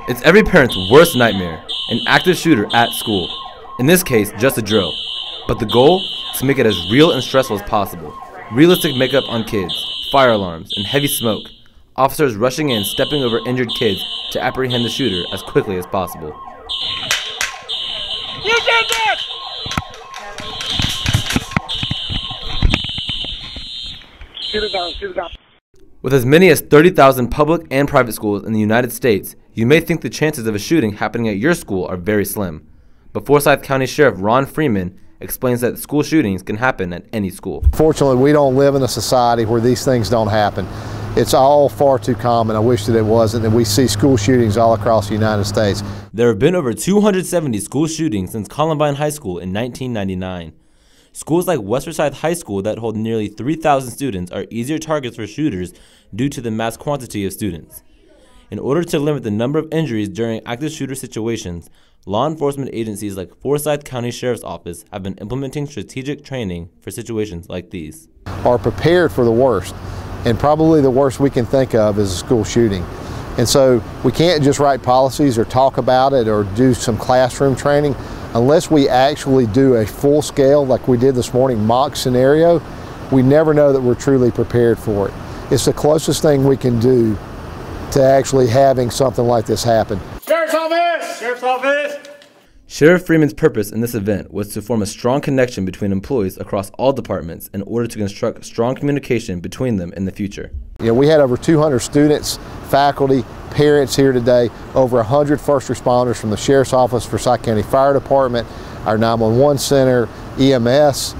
It's every parent's worst nightmare, an active shooter at school. In this case, just a drill. But the goal is to make it as real and stressful as possible. Realistic makeup on kids, fire alarms, and heavy smoke. Officers rushing in, stepping over injured kids to apprehend the shooter as quickly as possible. You did that! Shoot it down, shoot it down. With as many as 30,000 public and private schools in the United States, you may think the chances of a shooting happening at your school are very slim. But Forsyth County Sheriff Ron Freeman explains that school shootings can happen at any school. Fortunately, we don't live in a society where these things don't happen. It's all far too common. I wish that it wasn't, and we see school shootings all across the United States. There have been over 270 school shootings since Columbine High School in 1999. Schools like West Forsyth High School that hold nearly 3,000 students are easier targets for shooters due to the mass quantity of students. In order to limit the number of injuries during active shooter situations, law enforcement agencies like Forsyth County Sheriff's Office have been implementing strategic training for situations like these. Are prepared for the worst, and probably the worst we can think of is a school shooting. And so we can't just write policies or talk about it or do some classroom training unless we actually do a full scale, like we did this morning, mock scenario. We never know that we're truly prepared for it. It's the closest thing we can do to actually having something like this happen. Sheriff's Office! Sheriff's Office! Sheriff Freeman's purpose in this event was to form a strong connection between employees across all departments in order to construct strong communication between them in the future. You know, we had over 200 students, faculty, parents here today, over 100 first responders from the Sheriff's Office, Forsyth County Fire Department, our 911 center, EMS,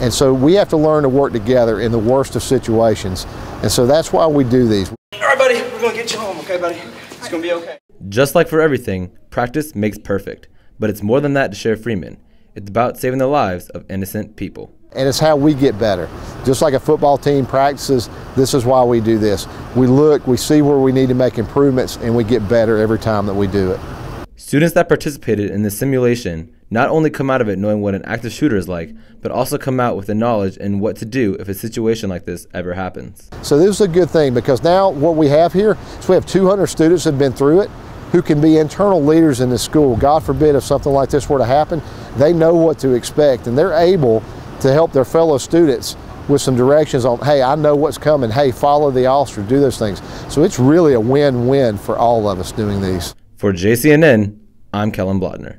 and so we have to learn to work together in the worst of situations, and so that's why we do these. All right, buddy, we're gonna get you home, okay, buddy? It's gonna be okay. Just like for everything, practice makes perfect. But it's more than that to Sheriff Freeman. It's about saving the lives of innocent people. And it's how we get better. Just like a football team practices, this is why we do this. We look, we see where we need to make improvements, and we get better every time that we do it. Students that participated in this simulation not only come out of it knowing what an active shooter is like, but also come out with the knowledge and what to do if a situation like this ever happens. So this is a good thing, because now what we have here is we have 200 students that have been through it, who can be internal leaders in the school. God forbid if something like this were to happen, they know what to expect, and they're able to help their fellow students with some directions on, hey, I know what's coming, hey, follow the officer, do those things. So it's really a win-win for all of us doing these. For JCNN, I'm Kellen Blotner.